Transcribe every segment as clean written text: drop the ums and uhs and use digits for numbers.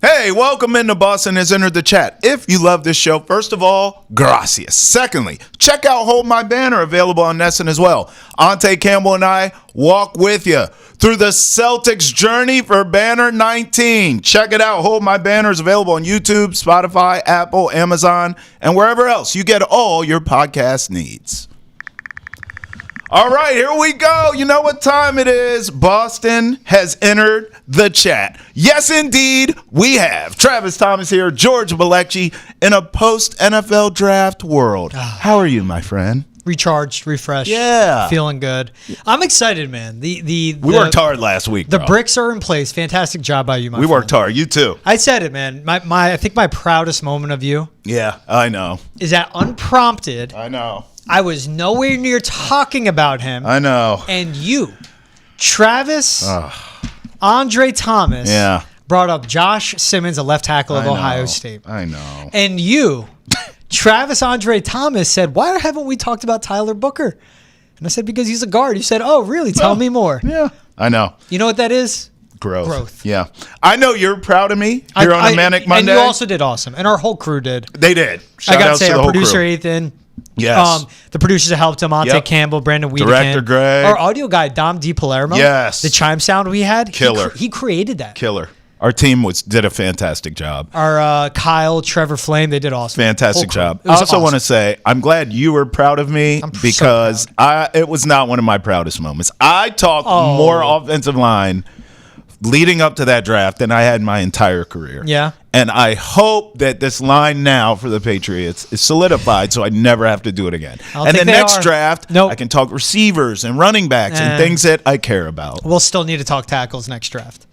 Hey, welcome into Boston has entered the chat. If you love this show, first of all, gracias. Secondly, check out Hold My Banner, available on Nessun as well. Ante Campbell and I walk with you through the Celtics journey for Banner 19. Check it out. Hold My Banner is available on YouTube, Spotify, Apple, Amazon, and wherever else you get all your podcast needs. All right, here we go. You know what time it is. Boston has entered the chat. Yes, indeed, we have. Travis Thomas here, George Belichick, in a post-NFL draft world. How are you, my friend? Recharged, refreshed. Yeah. Feeling good. I'm excited, man. We worked hard last week, The bro. bricks are in place. Fantastic job by you, my friend. We worked hard. You too. I said it, man. I think my proudest moment of you Yeah, I know. is that unprompted, I know. I was nowhere near talking about him. I know. And you, Travis, Andre Thomas, brought up Josh Simmons, a left tackle of Ohio State. I know. And you, Travis Andre Thomas, said, why haven't we talked about Tyler Booker? And I said, because he's a guard. You said, oh, really? Tell me more. Yeah, I know. You know what that is? Growth. Yeah. I know you're proud of me here on a Manic Monday. And you also did awesome. And our whole crew did. They did. I got to say, our producer, Ethan. Yes. The producers that helped him, Monte Campbell, Brandon Wiedekind. Director Greg. Our audio guy, Dom DiPalermo. Yes. The chime sound we had. Killer. He created that. Killer. Our team did a fantastic job. Our Kyle, Trevor Flame, they did awesome. Fantastic job. I also want to say, I'm glad you were proud of me because it was not one of my proudest moments. I talked more offensive line leading up to that draft than I had my entire career. Yeah. And I hope that this line now for the Patriots is solidified so I never have to do it again. And the next draft, I can talk receivers and running backs and things that I care about. We'll still need to talk tackles next draft.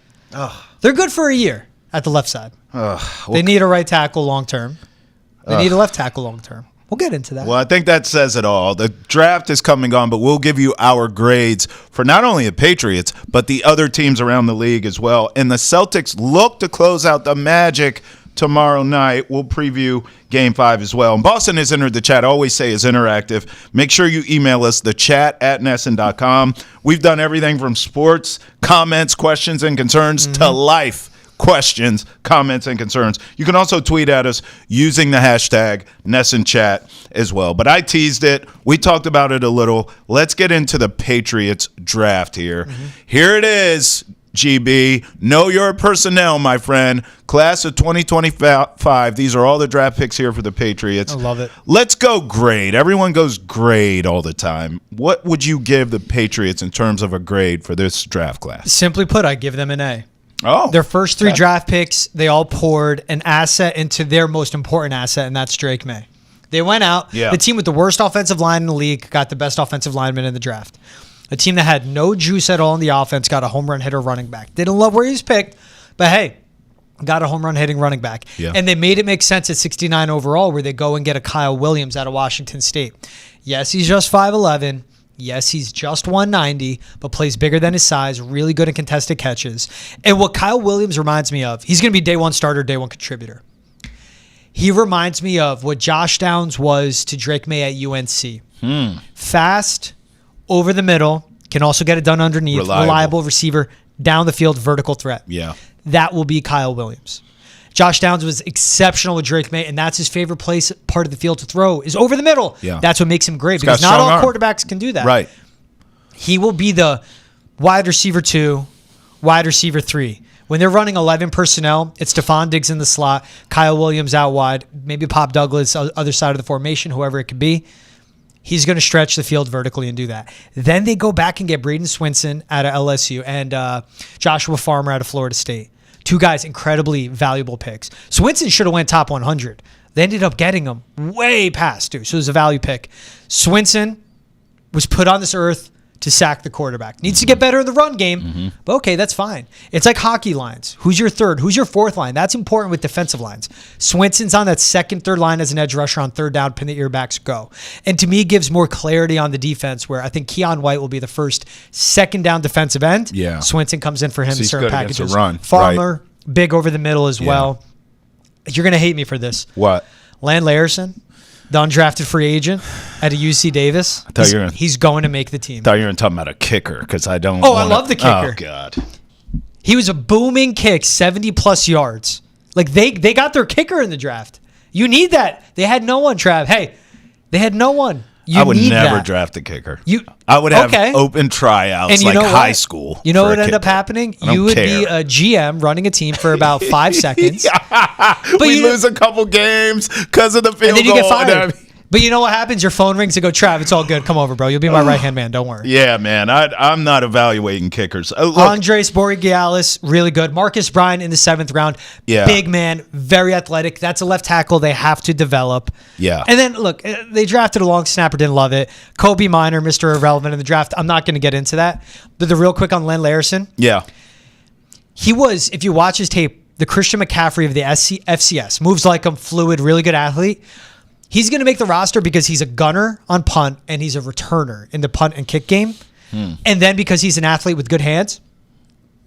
They're good for a year at the left side. They need a right tackle long term. They need a left tackle long term. We'll get into that. Well, I think that says it all. The draft is coming on, but we'll give you our grades for not only the Patriots, but the other teams around the league as well. And the Celtics look to close out the Magic tomorrow night. We'll preview Game 5 as well. And Boston has entered the chat. I always say is interactive. Make sure you email us, thechat@nesson.com. We've done everything from sports, comments, questions, and concerns to life questions, comments, and concerns. You can also tweet at us using the hashtag NessonChat as well. But I teased it. We talked about it a little. Let's get into the Patriots draft here. Here it is, GB. Know your personnel, my friend. Class of 2025. These are all the draft picks here for the Patriots. I love it. Let's go grade. Everyone goes grade all the time. What would you give the Patriots in terms of a grade for this draft class? Simply put, I give them an A. Oh, their first three draft picks, they all poured an asset into their most important asset, and that's Drake May. They went out. The team with the worst offensive line in the league got the best offensive lineman in the draft. A team that had no juice at all in the offense got a home run hitter running back. Didn't love where he was picked, but hey, got a home run hitting running back. And they made it make sense at 69 overall where they go and get a Kyle Williams out of Washington State. Yes, he's just 5'11". Yes, he's just 190, but plays bigger than his size, really good at contested catches. And what Kyle Williams reminds me of, he's going to be day one starter, day one contributor. He reminds me of what Josh Downs was to Drake May at UNC. Fast, over the middle, can also get it done underneath, reliable receiver, down the field, vertical threat. Yeah. That will be Kyle Williams. Josh Downs was exceptional with Drake May, and that's his favorite part of the field to throw is over the middle. Yeah. That's what makes him great because not all quarterbacks can do that. Right. He will be the wide receiver 2, wide receiver 3. When they're running 11 personnel, it's Stephon Diggs in the slot, Kyle Williams out wide, maybe Pop Douglas other side of the formation, whoever it could be. He's going to stretch the field vertically and do that. Then they go back and get Braden Swinson out of LSU and Joshua Farmer out of Florida State. Two guys, incredibly valuable picks. Swinson should have went top 100. They ended up getting him way past, too. So it was a value pick. Swinson was put on this earth to sack the quarterback. Needs to get better in the run game, but okay, that's fine. It's like hockey lines. Who's your third? Who's your fourth line? That's important with defensive lines. Swinson's on that second, third line as an edge rusher on third down, pin the earbacks, go. And to me, it gives more clarity on the defense where I think Keon White will be the first second down defensive end. Yeah. Swinson comes in for him in certain packages. Run. Farmer, big over the middle as well. You're going to hate me for this. What? Land Larson, the undrafted free agent at a UC Davis. He's going to make the team. I thought you were talking about a kicker because I don't. I love the kicker. Oh, God. He was a booming kick, 70-plus yards. Like they got their kicker in the draft. You need that. They had no one, Trav. Hey, they had no one. I would never draft a kicker. I would have open tryouts and like high school. You know what would end up happening? You would be a GM running a team for about 5 seconds. But we lose a couple games because of the field and then you goal. Get fired. But you know what happens? Your phone rings and go, Trav, it's all good. Come over, bro. You'll be my right-hand man. Don't worry. Yeah, man. I'm not evaluating kickers. Andres Borgialis, really good. Marcus Bryant in the 7th round. Yeah. Big man, very athletic. That's a left tackle they have to develop. Yeah. And then, look, they drafted a long snapper, didn't love it. Kobe Minor, Mr. Irrelevant in the draft. I'm not going to get into that. But the real quick on Len Larson. Yeah. He was, if you watch his tape, the Christian McCaffrey of the FCS. Moves like him, fluid, really good athlete. He's going to make the roster because he's a gunner on punt and he's a returner in the punt and kick game. And then because he's an athlete with good hands,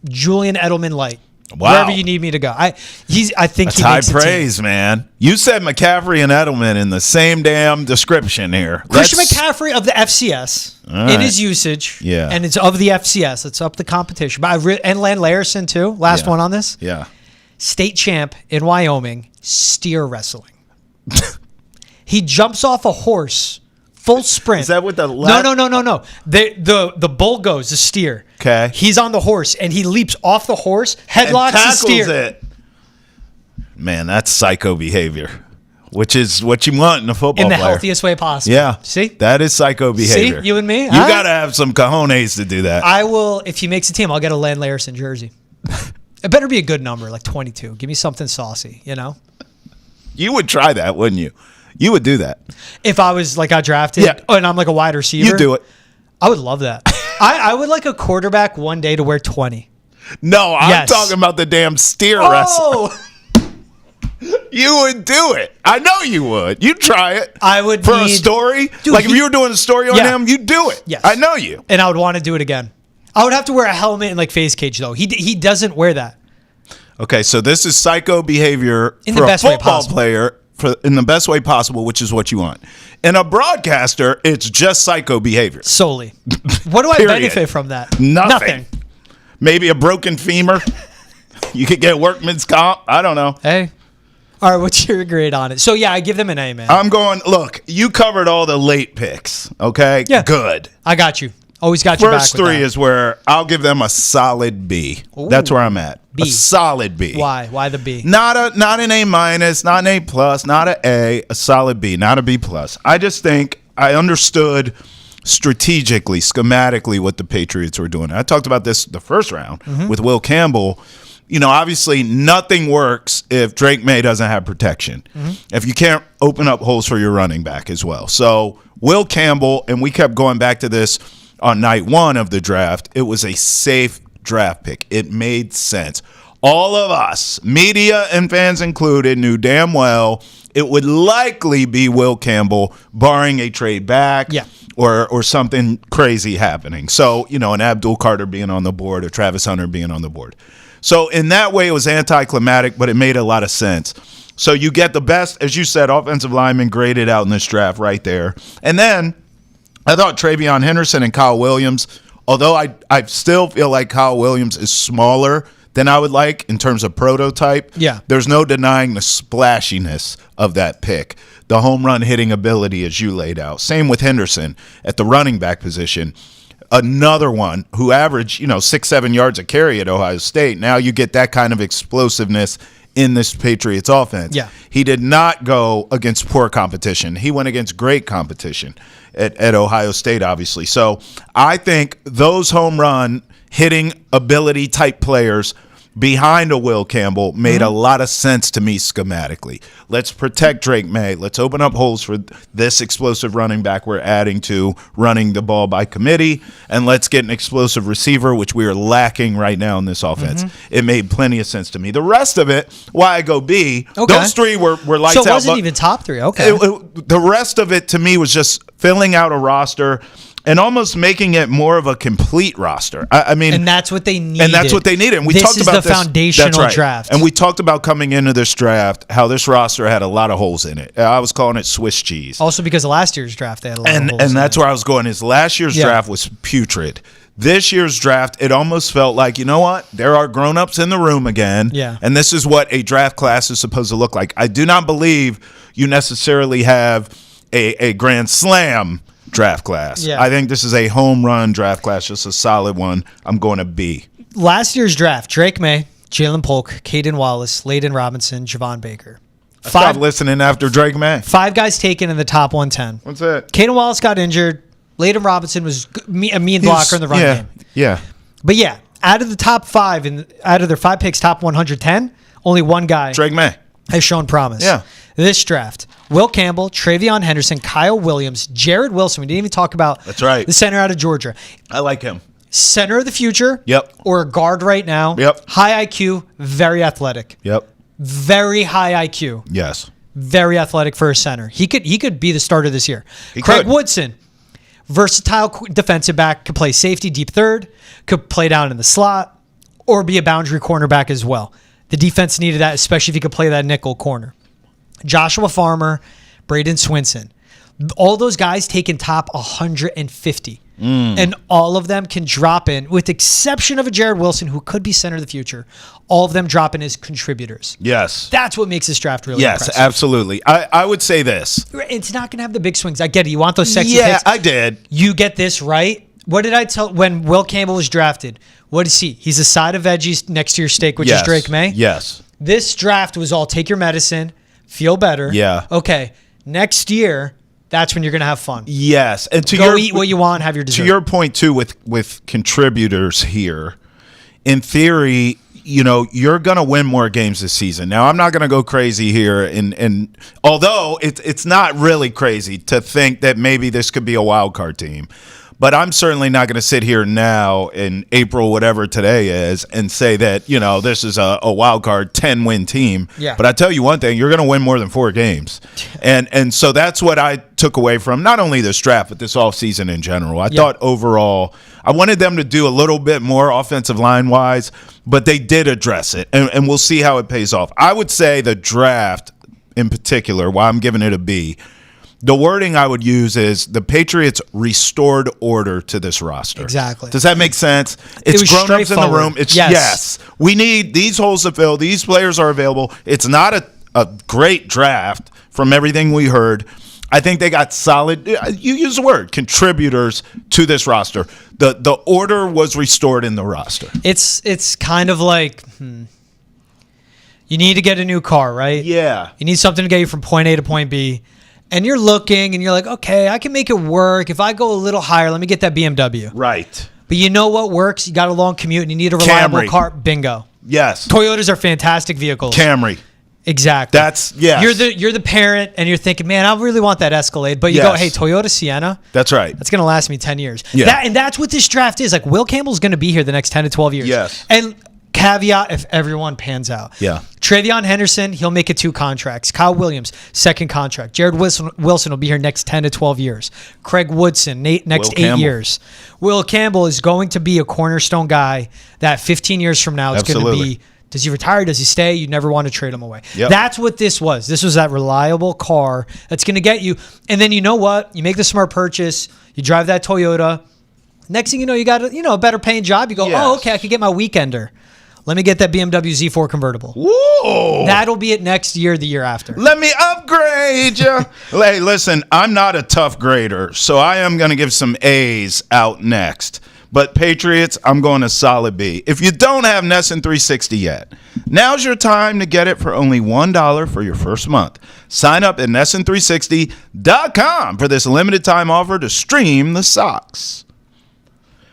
Julian Edelman light. Wow. Wherever you need me to go. I think that's he makes high praise, man. You said McCaffrey and Edelman in the same damn description here. Christian McCaffrey of the FCS in his usage. Yeah. And it's of the FCS. It's up the competition. But and Len Larson too. Last one on this. Yeah. State champ in Wyoming, steer wrestling. He jumps off a horse, full sprint. Is that what the No. The bull goes, the steer. Okay. He's on the horse, and he leaps off the horse, headlocks the steer. It. Man, that's psycho behavior, which is what you want in a football in the player. healthiest way possible. Yeah. See? That is psycho behavior. See? You and me? You got to have some cojones to do that. I will, if he makes a team, I'll get a Len Larson jersey. It better be a good number, like 22. Give me something saucy, you know? You would try that, wouldn't you? You would do that. If I was got drafted and I'm like a wide receiver. You do it. I would love that. I would like a quarterback one day to wear 20. No, I'm talking about the damn steer wrestler. You would do it. I know you would. You'd try it. I would for a story. Dude, if you were doing a story on him, you'd do it. Yes. I know you. And I would want to do it again. I would have to wear a helmet and face cage though. He doesn't wear that. Okay, so this is psycho behavior in for the best a football way player in the best way possible, which is what you want. In a broadcaster, it's just psycho behavior. Solely. What do I benefit from that? Nothing. Maybe a broken femur. You could get workman's comp. I don't know. Hey. All right, what's your grade on it? So, I give them an A, man. I'm going, look, you covered all the late picks, okay? Yeah. Good. I got you. Always got your back First with three that. is where I'll give them a solid B. Ooh. That's where I'm at. B. A solid B. Why? Why the B? Not an A minus, not an A plus, not an A solid B, not a B plus. I just think I understood strategically, schematically what the Patriots were doing. I talked about this the first round with Will Campbell. You know, obviously nothing works if Drake May doesn't have protection. If you can't open up holes for your running back as well. So Will Campbell, and we kept going back to this on night one of the draft, it was a safe draft pick. It made sense. All of us, media and fans included, knew damn well it would likely be Will Campbell, barring a trade back or something crazy happening. So, you know, an Abdul Carter being on the board or Travis Hunter being on the board. So in that way, it was anticlimactic, but it made a lot of sense. So you get the best, as you said, offensive lineman graded out in this draft right there. And then I thought Travion Henderson and Kyle Williams, although I still feel like Kyle Williams is smaller than I would like in terms of prototype. Yeah. There's no denying the splashiness of that pick, the home run hitting ability as you laid out. Same with Henderson at the running back position. Another one who averaged, 6-7 yards a carry at Ohio State. Now you get that kind of explosiveness in this Patriots offense. Yeah. He did not go against poor competition. He went against great competition at Ohio State, obviously. So I think those home run hitting ability type players behind a Will Campbell made a lot of sense to me schematically. Let's protect Drake May. Let's open up holes for this explosive running back we're adding to running the ball by committee, and let's get an explosive receiver, which we are lacking right now in this offense. It made plenty of sense to me. The rest of it, why I go B, those three were lights out. So it wasn't even top three. Okay. The rest of it to me was just filling out a roster and almost making it more of a complete roster. I mean, and that's what they needed. And that's what they needed. And we talked about this. This is the foundational draft. And we talked about coming into this draft how this roster had a lot of holes in it. I was calling it Swiss cheese. Also because of last year's draft, they had a lot of holes. And that's where I was going. Is last year's draft was putrid. This year's draft, it almost felt like, you know what? There are grown-ups in the room again. Yeah. And this is what a draft class is supposed to look like. I do not believe you necessarily have a grand slam draft class. Yeah. I think this is a home run draft class, just a solid one. I'm going to B. Last year's draft, Drake May, Jalen Polk, Caden Wallace, Layden Robinson, Javon Baker. I stopped listening after Drake May. 5 guys taken in the top 110. What's that? Caden Wallace got injured. Layden Robinson was a mean blocker in the run game. Yeah. But yeah, out of the top 5, and out of their 5 picks, top 110, only one guy Drake May has shown promise. Yeah. This draft, Will Campbell, Travion Henderson, Kyle Williams, Jared Wilson. We didn't even talk about That's right. the center out of Georgia. I like him. Center of the future. Yep. Or a guard right now. Yep. High IQ, very athletic. Yep. Very high IQ. Yes. Very athletic for a center. He could be the starter this year. He Craig could. Woodson, versatile defensive back, could play safety, deep third, could play down in the slot, or be a boundary cornerback as well. The defense needed that, especially if he could play that nickel corner. Joshua Farmer, Braden Swinson. All those guys taken top 150. And all of them can drop in, with the exception of a Jared Wilson, who could be center of the future. All of them drop in as contributors. Yes. That's what makes this draft really Yes, impressive. absolutely. I would say this. It's not going to have the big swings. I get it. You want those sexy Yeah, picks. I did. You get this right. What did I tell when Will Campbell was drafted? What is he? He's a side of veggies next to your steak, which Yes. is Drake May. Yes. This draft was all take your medicine, feel better. Yeah. Okay. Next year, that's when you're going to have fun. Yes. And to Go eat what you want, have your dessert. To your point too, with contributors here, in theory, you know, you're going to win more games this season. Now, I'm not going to go crazy here, and although it's not really crazy to think that maybe this could be a wild card team. But I'm certainly not going to sit here now in April, whatever today is, and say that, you know, this is a wild card 10-win team. Yeah. But I tell you one thing, you're going to win more than 4 games. And so that's what I took away from not only this draft, but this offseason in general. I thought overall, I wanted them to do a little bit more offensive line-wise, but they did address it. And we'll see how it pays off. I would say the draft in particular, why I'm giving it a B, the wording I would use is the Patriots restored order to this roster. Exactly. Does that make sense? It It's was grown-ups in the straightforward. room. It's Yes. yes. We need these holes to fill. These players are available. It's not a great draft from everything we heard. I think they got solid, you use the word, contributors to this roster. The order was restored in the roster. It's kind of like you need to get a new car, right? Yeah. You need something to get you from point A to point B. And you're looking and you're like, okay, I can make it work. If I go a little higher, let me get that BMW. Right. But you know what works? You got a long commute and you need a reliable Camry. car. Bingo. Yes. Toyotas are fantastic vehicles. Camry. Exactly. That's, yes. You're the parent and you're thinking, man, I really want that Escalade. But you go, Yes. hey, Toyota Sienna. That's right. That's going to last me 10 years. Yeah. And that's what this draft is. Like, Will Campbell's going to be here the next 10 to 12 years. Yes. And caveat, if everyone pans out. Yeah. Travion Henderson, he'll make it 2 contracts. Kyle Williams, 2nd contract. Jared Wilson will be here next 10 to 12 years. Craig Woodson, next Will 8 Campbell. years. Will Campbell is going to be a cornerstone guy that 15 years from now is going to Absolutely. be, does he retire? Does he stay? You never want to trade him away. Yep. That's what this was. This was that reliable car that's going to get you. And then you know what? You make the smart purchase. You drive that Toyota. Next thing you know, you got a better paying job. You go, Yes. oh, okay, I could get my weekender. Let me get that BMW Z4 convertible. Whoa. That'll be it next year, the year after. Let me upgrade you. Hey, listen, I'm not a tough grader, so I am going to give some A's out next. But Patriots, I'm going to solid B. If you don't have Nessun 360 yet, now's your time to get it for only $1 for your first month. Sign up at Nessun360.com for this limited time offer to stream the Sox.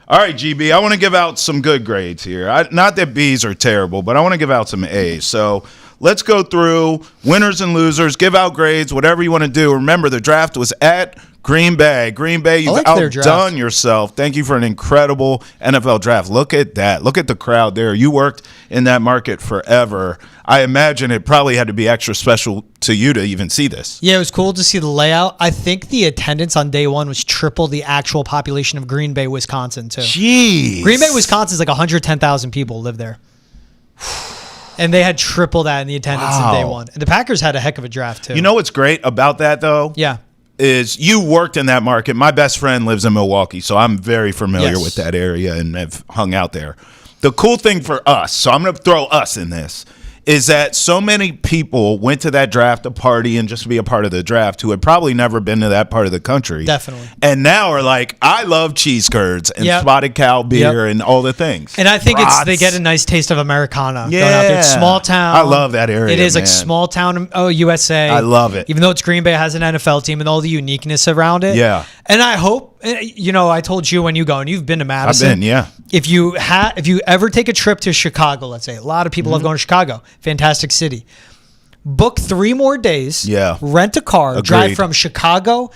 All right, GB, I want to give out some good grades here. Not that B's are terrible, but I want to give out some A's. So let's go through winners and losers, give out grades, whatever you want to do. Remember, the draft was at Green Bay. Green Bay, you've like their draft. outdone yourself. Thank you for an incredible NFL draft. Look at that. Look at the crowd there. You worked in that market forever. I imagine it probably had to be extra special to you to even see this. Yeah, it was cool to see the layout. I think the attendance on day one was triple the actual population of Green Bay, Wisconsin, too. Jeez. Green Bay, Wisconsin is like 110,000 people live there. And they had triple that in the attendance in day Wow. one. And the Packers had a heck of a draft, too. You know what's great about that, though? Yeah. is you worked in that market. My best friend lives in Milwaukee, so I'm very familiar Yes. with that area and have hung out there. The cool thing for us, so I'm going to throw us in this, is that so many people went to that draft to party and just to be a part of the draft who had probably never been to that part of the country. Definitely. And now are like, I love cheese curds and Yep. spotted cow beer and all the things. And I think they get a nice taste of Americana. Going out there. It's small town. I love that area. It is man. like small town USA. I love it. Even though it's Green Bay has an NFL team and all the uniqueness around it. Yeah. And I hope, I told you when you go, and you've been to Madison. I've been, yeah. If you ever take a trip to Chicago, let's say, a lot of people love going to Chicago. Fantastic city. Book 3 more days. Yeah. Rent a car. Agreed. Drive from Chicago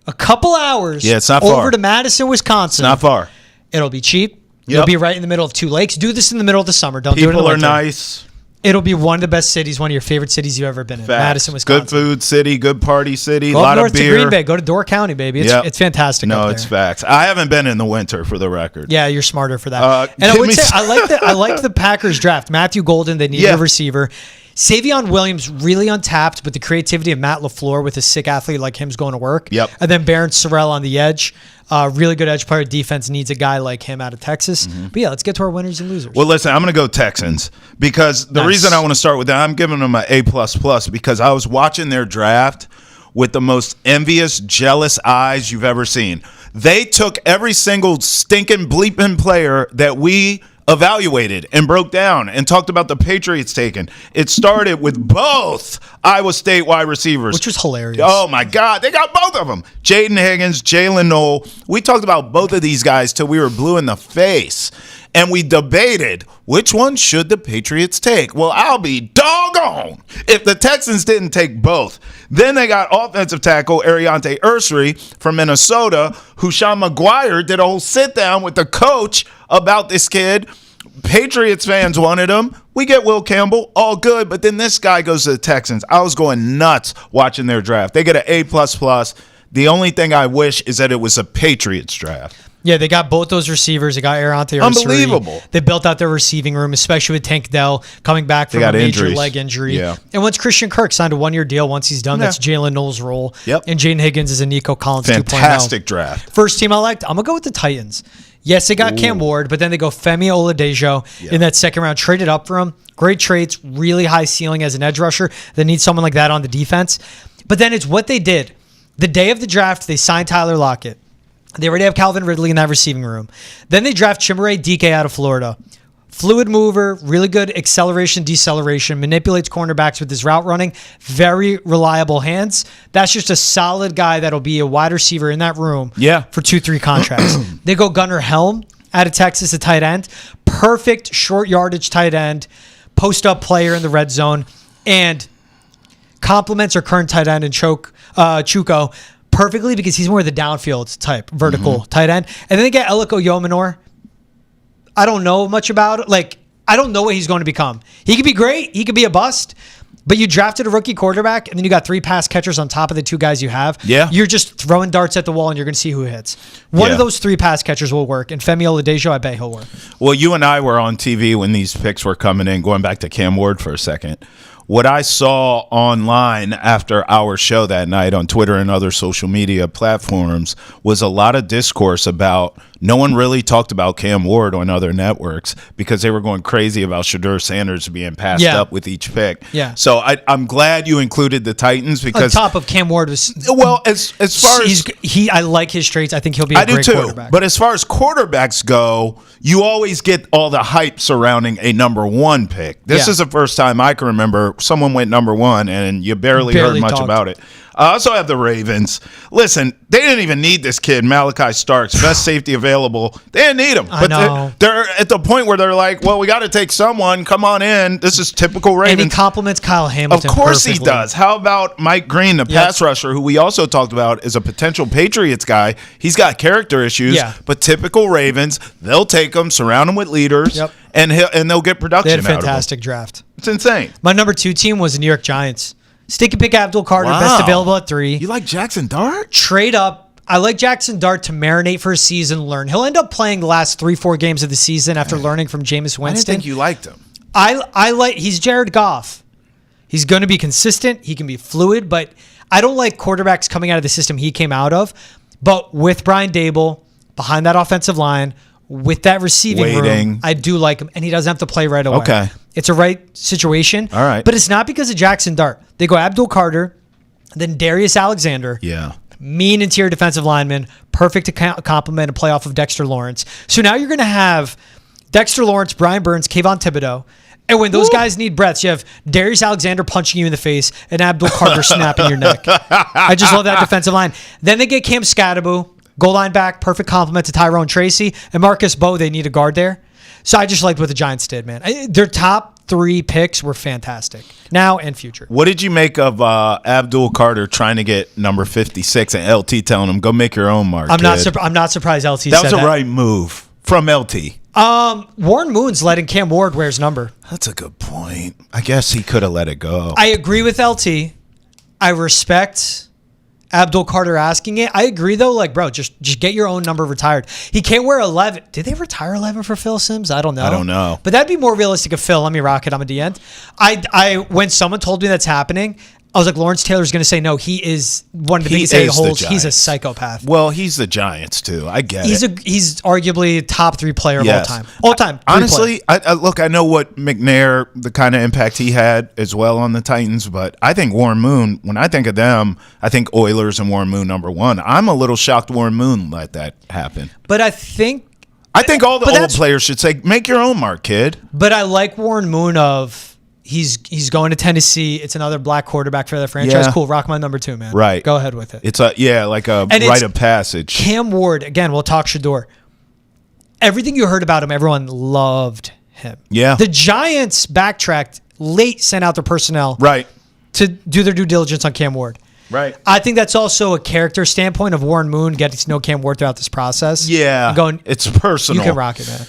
a couple hours. Yeah, it's not over far. to Madison, Wisconsin. Not far. It'll be cheap. You'll Yep. be right in the middle of 2 lakes. Do this in the middle of the summer. Don't do it in the People are winter. nice. It'll be one of the best cities, one of your favorite cities you've ever been in. Facts. Madison, Wisconsin. Good food city, good party city, a Go up lot north of beer. to Green Bay. Go to Door County, baby. It's fantastic. No, up there. it's facts. I haven't been in the winter, for the record. Yeah, you're smarter for that. And I give would me say some- I like the Packers draft. Matthew Golden, they needed Yeah. a receiver. Savion Williams, really untapped, but the creativity of Matt LaFleur with a sick athlete like him is going to work. Yep. And then Baron Sorrell on the edge. Really good edge player. Defense needs a guy like him out of Texas. But yeah, let's get to our winners and losers. Well, listen, I'm going to go Texans because the Nice. reason I want to start with that, I'm giving them an A++ because I was watching their draft with the most envious, jealous eyes you've ever seen. They took every single stinking bleeping player that we evaluated and broke down and talked about the Patriots taking. It started with both Iowa State wide receivers. Which was hilarious. Oh, my God. They got both of them. Jaden Higgins, Jalen Noel. We talked about both of these guys till we were blue in the face. And we debated which one should the Patriots take. Well, I'll be doggone if the Texans didn't take both. Then they got offensive tackle Ariante Ursary from Minnesota, who Sean McGuire did a whole sit-down with the coach about this kid. Patriots fans wanted him. We get Will Campbell, all good. But then this guy goes to the Texans. I was going nuts watching their draft. They get an A++. The only thing I wish is that it was a Patriots draft. Yeah, they got both those receivers. They got Ariante Ursary. Unbelievable. They built out their receiving room, especially with Tank Dell coming back from a got major injuries. leg injury. Yeah. And once Christian Kirk signed a 1-year deal, once he's done, that's Jalen Noel's role. Yep. And Jaden Higgins is a Nico Collins 2.0. Fantastic draft. First team I liked, I'm going to go with the Titans. Yes, they got Cam Ward, but then they go Femi Oladejo in that second round, traded up for him. Great traits, really high ceiling as an edge rusher. They need someone like that on the defense. But then it's what they did. The day of the draft, they signed Tyler Lockett. They already have Calvin Ridley in that receiving room. Then they draft Chimere Dike out of Florida. Fluid mover, really good acceleration, deceleration, manipulates cornerbacks with his route running, very reliable hands. That's just a solid guy that'll be a wide receiver in that room for 2-3 contracts. They go Gunnar Helm out of Texas, a tight end. Perfect short yardage tight end, post-up player in the red zone, and complements our current tight end in Chuko perfectly because he's more of the downfield type, vertical tight end. And then they get Eliko Yomenor. I don't know much about it. Like, I don't know what he's going to become. He could be great. He could be a bust. But you drafted a rookie quarterback, and then you got 3 pass catchers on top of the 2 guys you have. Yeah. You're just throwing darts at the wall, and you're going to see who hits. One of those 3 pass catchers will work, and Femi Oladejo, I bet he'll work. Well, you and I were on TV when these picks were coming in, going back to Cam Ward for a second. What I saw online after our show that night on Twitter and other social media platforms was a lot of discourse about no one really talked about Cam Ward on other networks because they were going crazy about Shedeur Sanders being passed up with each pick. Yeah. So I'm glad you included the Titans because on top of Cam Ward was as far as I like his traits. I think he'll be a great quarterback. But as far as quarterbacks go, you always get all the hype surrounding a number 1 pick. This is the first time I can remember someone went number 1 and you barely heard much about it. I also have the Ravens. Listen, they didn't even need this kid, Malachi Starks, best safety available. They didn't need him. I know. They're at the point where they're like, well, we got to take someone. Come on in. This is typical Ravens. And he compliments Kyle Hamilton. Of course perfectly. he does. How about Mike Green, the pass rusher, who we also talked about is a potential Patriots guy? He's got character issues, but typical Ravens. They'll take him, surround him with leaders, and they'll get production They had a out of him. fantastic draft. It's insane. My number 2 team was the New York Giants. Stick and pick Abdul Carter, best available at 3. You like Jackson Dart? Trade up. I like Jackson Dart to marinate for a season, learn. He'll end up playing the last 3-4 games of the season after learning from Jameis Winston. I didn't think you liked him. I like. He's Jared Goff. He's going to be consistent. He can be fluid, but I don't like quarterbacks coming out of the system he came out of, but with Brian Dable behind that offensive line, with that receiving room, I do like him, and he doesn't have to play right away. Okay. It's a right situation. All right. But it's not because of Jackson Dart. They go Abdul Carter, then Darius Alexander. Yeah. Mean interior defensive lineman, perfect to complement and play off of Dexter Lawrence. So now you're going to have Dexter Lawrence, Brian Burns, Kayvon Thibodeau. And when those guys need breaths, you have Darius Alexander punching you in the face and Abdul Carter snapping your neck. I just love that defensive line. Then they get Cam Scatterbo, goal line back, perfect complement to Tyrone Tracy. And Marcus Bowe, they need a guard there. So I just liked what the Giants did, man. Their top 3 picks were fantastic, now and future. What did you make of Abdul Carter trying to get number 56 and LT telling him, go make your own mark, I'm not surprised LT said that. That was a right move from LT. Warren Moon's letting Cam Ward wear his number. That's a good point. I guess he could have let it go. I agree with LT. I respect Abdul Carter asking it. I agree, though. Like, bro, just get your own number retired. He can't wear 11. Did they retire 11 for Phil Simms? I don't know. But that'd be more realistic if Phil, let me rock it, I'm at the end. When someone told me that's happening, I was like, Lawrence Taylor's going to say no. He is one of the biggest a-holes. He's a psychopath. Well, he's the Giants, too. I get it. He's arguably a top 3 player of all time. All time. Honestly, I know what McNair, the kind of impact he had as well on the Titans, but I think Warren Moon, when I think of them, I think Oilers and Warren Moon number 1. I'm a little shocked Warren Moon let that happen. But I think all the old players should say, make your own mark, kid. But I like Warren Moon of... He's going to Tennessee. It's another black quarterback for the franchise. Yeah. Cool. Rock my number 2, man. Right. Go ahead with it. It's like a rite of passage. Cam Ward, again, we'll talk Shedeur. Everything you heard about him, everyone loved him. Yeah. The Giants backtracked late, sent out their personnel to do their due diligence on Cam Ward. Right. I think that's also a character standpoint of Warren Moon getting to know Cam Ward throughout this process. Yeah. It's personal. You can rock it, man.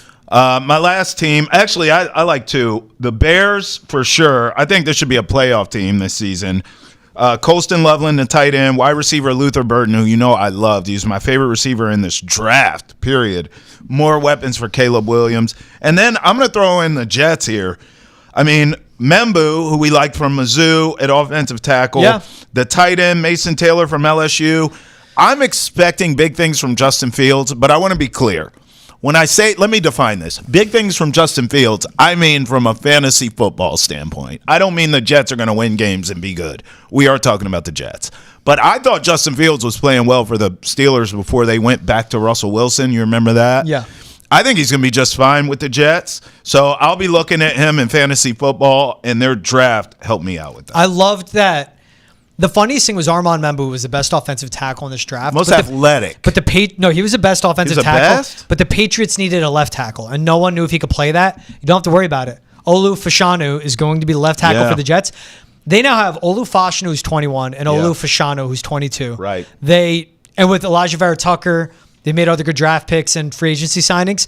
My last team, actually, I like 2. The Bears, for sure. I think this should be a playoff team this season. Colston Loveland, the tight end. Wide receiver Luther Burton, who I loved. He's my favorite receiver in this draft, period. More weapons for Caleb Williams. And then I'm going to throw in the Jets here. I mean, Membu, who we liked from Mizzou at offensive tackle. Yeah. The tight end, Mason Taylor from LSU. I'm expecting big things from Justin Fields, but I want to be clear. When I say, let me define this, big things from Justin Fields, I mean from a fantasy football standpoint. I don't mean the Jets are going to win games and be good. We are talking about the Jets. But I thought Justin Fields was playing well for the Steelers before they went back to Russell Wilson. You remember that? Yeah. I think he's going to be just fine with the Jets. So I'll be looking at him in fantasy football, and their draft helped me out with that. I loved that. The funniest thing was Armand Membu was the best offensive tackle in this draft. Most athletic. He was the best offensive tackle. Best? But the Patriots needed a left tackle, and no one knew if he could play that. You don't have to worry about it. Olu Fashanu is going to be left tackle for the Jets. They now have Olu Fashanu, who's 21, and Olu Fashanu, who's 22. Right. And with Elijah Vera Tucker, they made other good draft picks and free agency signings.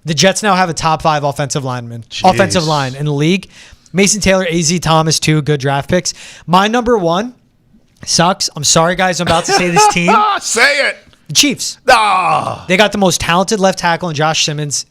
The Jets now have a top 5 offensive line in the league. Mason Taylor, AZ Thomas, 2 good draft picks. My number 1 sucks. I'm sorry, guys. I'm about to say this team. Say it. The Chiefs. Ah. They got the most talented left tackle in Josh Simmons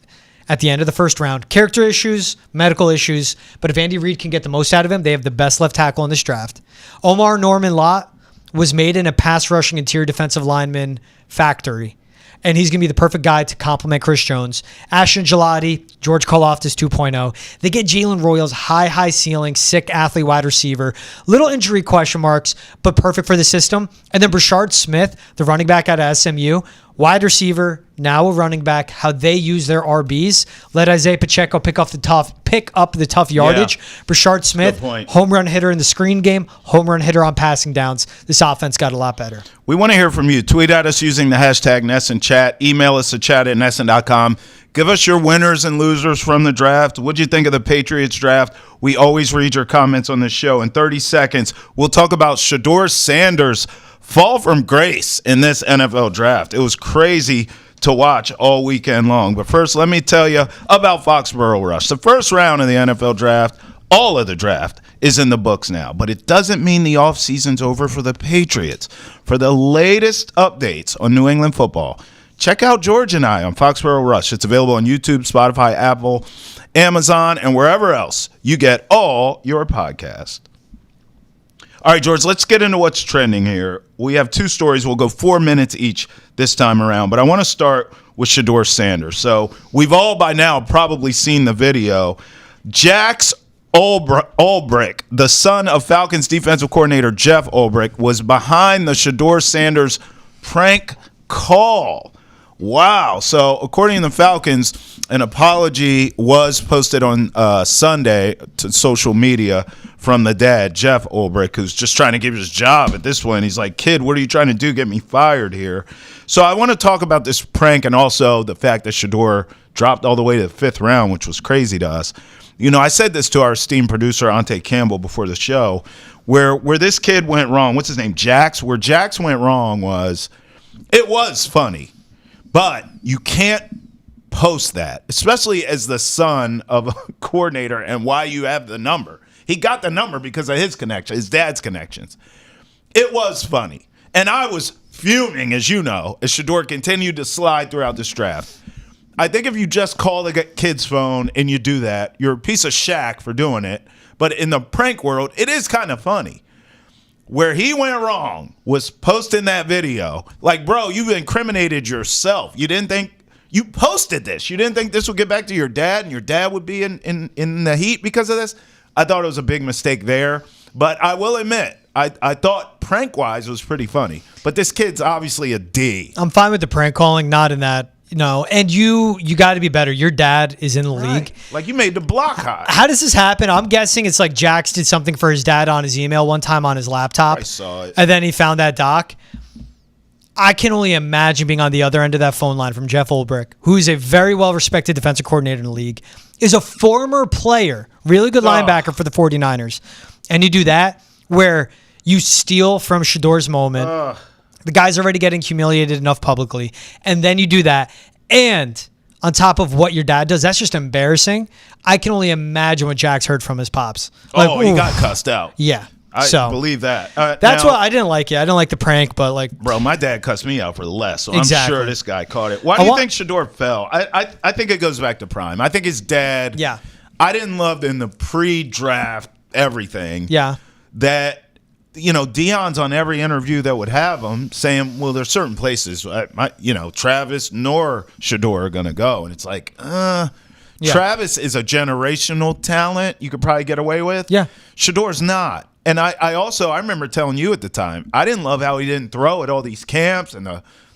at the end of the first round. Character issues, medical issues, but if Andy Reid can get the most out of him, they have the best left tackle in this draft. Omar Norman Lott was made in a pass rushing interior defensive lineman factory, and he's going to be the perfect guy to complement Chris Jones. Ashton Gelati, George Karlaftis 2.0. They get Jalen Royals, high ceiling, sick athlete wide receiver. Little injury question marks, but perfect for the system. And then Brashard Smith, the running back out of SMU, wide receiver, now a running back. How they use their RBs. Let Isaiah Pacheco pick up the tough yardage. Yeah. Brashard Smith, home run hitter in the screen game, home run hitter on passing downs. This offense got a lot better. We want to hear from you. Tweet at us using the hashtag NESSNChat. Email us at chat@NESSN.com. Give us your winners and losers from the draft. What'd you think of the Patriots draft? We always read your comments on this show. In 30 seconds, we'll talk about Shedeur Sanders' fall from grace in this NFL draft. It was crazy to watch all weekend long. But first, let me tell you about Foxborough Rush. The first round of the NFL draft, all of the draft, is in the books now. But it doesn't mean the offseason's over for the Patriots. For the latest updates on New England football, check out George and I on Foxborough Rush. It's available on YouTube, Spotify, Apple, Amazon, and wherever else you get all your podcasts. All right, George, let's get into what's trending here. We have 2 stories. We'll go 4 minutes each this time around, but I want to start with Shedeur Sanders. So we've all by now probably seen the video. Jax Ulbrich, the son of Falcons defensive coordinator Jeff Ulbrich, was behind the Shedeur Sanders prank call. Wow. So according to the Falcons, an apology was posted on Sunday to social media from the dad, Jeff Ulbrich, who's just trying to give his job at this point. He's like, kid, what are you trying to do? Get me fired here. So I want to talk about this prank and also the fact that Shedeur dropped all the way to the 5th round, which was crazy to us. You know, I said this to our esteemed producer, Ante Campbell, before the show, where this kid went wrong. What's his name? Jax. Where Jax went wrong was, it was funny, but you can't post that, especially as the son of a coordinator and why you have the number. He got the number because of his connection, his dad's connections. It was funny. And I was fuming, as you know, as Shedeur continued to slide throughout this draft. I think if you just call the kid's phone and you do that, you're a piece of shack for doing it. But in the prank world, it is kind of funny. Where he went wrong was posting that video. Like, bro, you've incriminated yourself. You didn't think you posted this. You didn't think this would get back to your dad and your dad would be in the heat because of this. I thought it was a big mistake there. But I will admit, I thought prank-wise it was pretty funny. But this kid's obviously a D. I'm fine with the prank calling, not in that. No, and you got to be better. Your dad is in the league. Like, you made the block high. How does this happen? I'm guessing it's like Jax did something for his dad on his email one time on his laptop. I saw it. And then he found that doc. I can only imagine being on the other end of that phone line from Jeff Ulbrich, who is a very well-respected defensive coordinator in the league, is a former player, really good linebacker for the 49ers. And you do that where you steal from Shedeur's moment. The guy's already getting humiliated enough publicly. And then you do that. And on top of what your dad does, that's just embarrassing. I can only imagine what Jax heard from his pops. Like, he got cussed out. Yeah. I believe that. That's why I didn't like it. I didn't like the prank, but like... Bro, my dad cussed me out for less, so Exactly. I'm sure this guy caught it. Why do you think Shedeur fell? I think it goes back to prime. I think his dad... Yeah. I didn't love in the pre-draft everything. Yeah. That... You know, Deion's on every interview that would have him saying, well, there's certain places, Travis nor Shedeur are going to go. And it's like, Travis is a generational talent you could probably get away with. Yeah. Shedeur's not. And I also remember telling you at the time, I didn't love how he didn't throw at all these camps and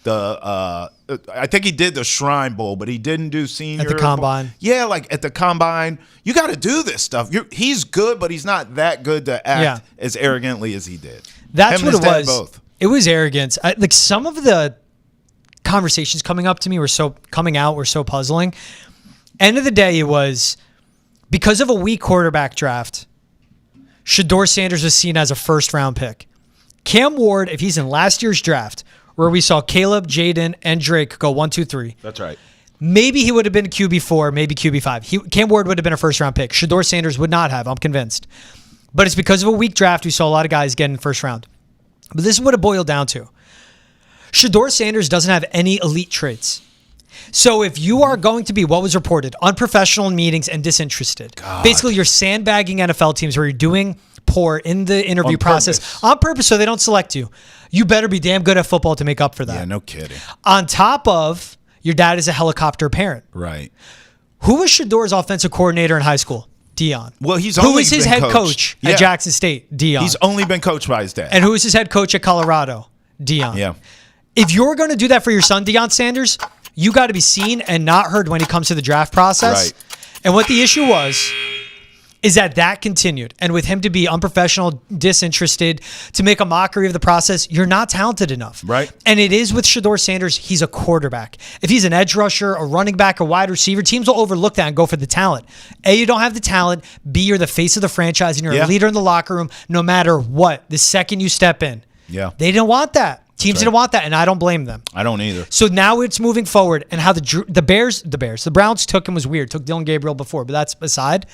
I think he did the Shrine Bowl, but he didn't do senior. At the combine. Bowl. Yeah, like at the combine. You got to do this stuff. He's good, but he's not that good to act as arrogantly as he did. That's what it was. Both. It was arrogance. Like some of the conversations coming out were so puzzling. End of the day, it was because of a weak quarterback draft. Shedeur Sanders was seen as a first-round pick. Cam Ward, if he's in last year's draft, where we saw Caleb, Jaden, and Drake go 1, 2, 3. That's right. Maybe he would have been QB4, maybe QB5. Cam Ward would have been a first-round pick. Shedeur Sanders would not have, I'm convinced. But it's because of a weak draft we saw a lot of guys get in first round. But this is what it boiled down to. Shedeur Sanders doesn't have any elite traits. So if you are going to be what was reported, unprofessional in meetings and disinterested, basically you're sandbagging NFL teams where you're doing poor in the interview process on purpose so they don't select you. You better be damn good at football to make up for that. Yeah, no kidding. On top of your dad is a helicopter parent. Right. Who was Shedeur's offensive coordinator in high school? Deion. Well, he's who only was his been head coach at Jackson State? Deion. He's only been coached by his dad. And who was his head coach at Colorado? Deion. Yeah. If you're going to do that for your son, Deion Sanders, you got to be seen and not heard when he comes to the draft process. Right. And what the issue was is that continued. And with him to be unprofessional, disinterested, to make a mockery of the process, you're not talented enough. Right. And it is with Shedeur Sanders, he's a quarterback. If he's an edge rusher, a running back, a wide receiver, teams will overlook that and go for the talent. A, you don't have the talent. B, you're the face of the franchise and you're a leader in the locker room no matter what, the second you step in. Yeah. They didn't want that. Teams didn't want that, and I don't blame them. I don't either. So now it's moving forward, and how the Browns took him was weird. Took Dylan Gabriel before, but that's aside.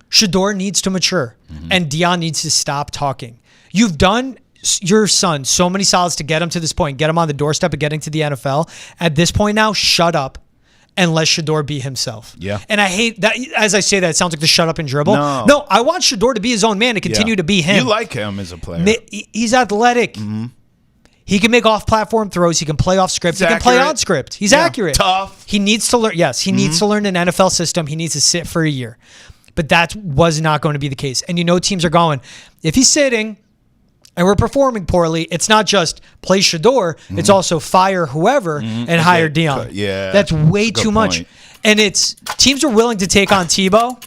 Shedeur needs to mature, and Deion needs to stop talking. You've done your son so many solids to get him to this point, get him on the doorstep of getting to the NFL. At this point now, shut up and let Shedeur be himself. Yeah. And I hate that. As I say that, it sounds like the shut up and dribble. No, I want Shedeur to be his own man, to continue to be him. You like him as a player. He's athletic. Mm-hmm. He can make off-platform throws. He can play off script. He can play on script. He's accurate. Tough. He needs to learn. Yes, he needs to learn an NFL system. He needs to sit for a year. But that was not going to be the case. And teams are going, if he's sitting and we're performing poorly, it's not just play Shedeur. It's also fire whoever and hire Dion. Yeah. That's way too much. And teams are willing to take on Tebow.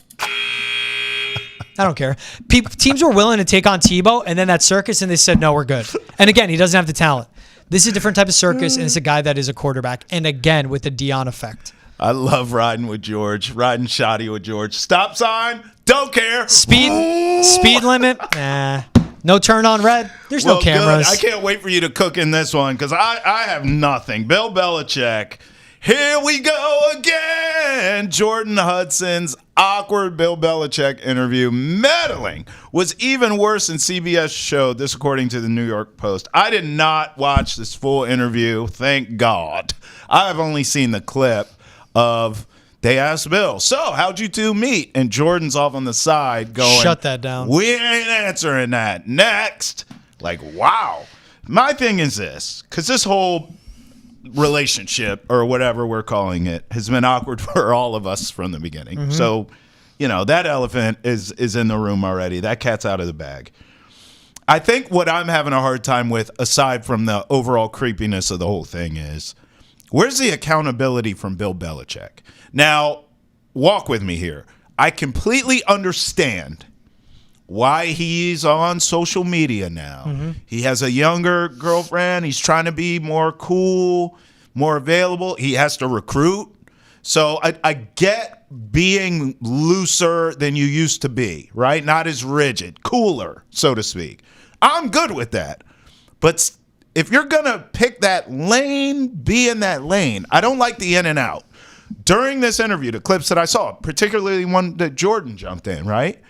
I don't care. Teams were willing to take on Tebow and then that circus, and they said, no, we're good. And again, he doesn't have the talent. This is a different type of circus, and it's a guy that is a quarterback. And again, with the Dion effect. I love riding with George, riding shoddy with George. Stop sign, don't care. Speed limit, nah. No turn on red. There's no cameras. Good. I can't wait for you to cook in this one because I have nothing. Bill Belichick. Here we go again. Jordan Hudson's awkward Bill Belichick interview. Meddling was even worse than CBS showed, this according to the New York Post. I did not watch this full interview, thank God. I've only seen the clip of they asked Bill, so how'd you two meet? And Jordan's off on the side going, shut that down. We ain't answering that. Next. Like, wow. My thing is this, because this whole relationship or whatever we're calling it has been awkward for all of us from the beginning. So, that elephant is in the room already. That cat's out of the bag. I think what I'm having a hard time with, aside from the overall creepiness of the whole thing, is where's the accountability from Bill Belichick? Now, walk with me here. I completely understand why he's on social media now. He has a younger girlfriend. He's trying to be more cool, more available. He has to recruit. So I get being looser than you used to be, right? Not as rigid, cooler, so to speak. I'm good with that. But if you're going to pick that lane, be in that lane. I don't like the in and out. During this interview, the clips that I saw, particularly one that Jordan jumped in, right?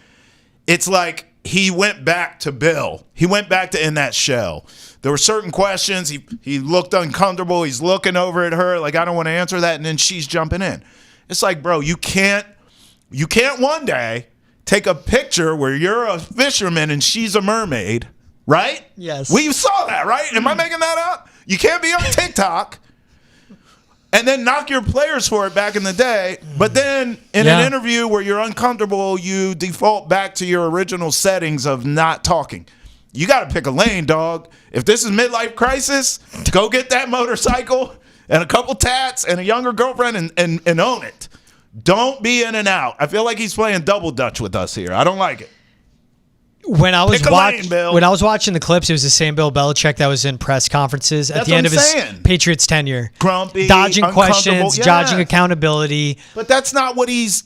It's like he went back to Bill. He went back to in that shell. There were certain questions. He looked uncomfortable. He's looking over at her like, I don't want to answer that. And then she's jumping in. It's like, bro, you can't one day take a picture where you're a fisherman and she's a mermaid, right? Yes. We saw that, right? Am I making that up? You can't be on TikTok and then knock your players for it back in the day. But then in an interview where you're uncomfortable, you default back to your original settings of not talking. You got to pick a lane, dog. If this is midlife crisis, go get that motorcycle and a couple tats and a younger girlfriend and own it. Don't be in and out. I feel like he's playing double dutch with us here. I don't like it. When I was watching the clips, it was the same Bill Belichick that was in press conferences at the end of his Patriots tenure. Grumpy, dodging questions, dodging accountability. But that's not what he's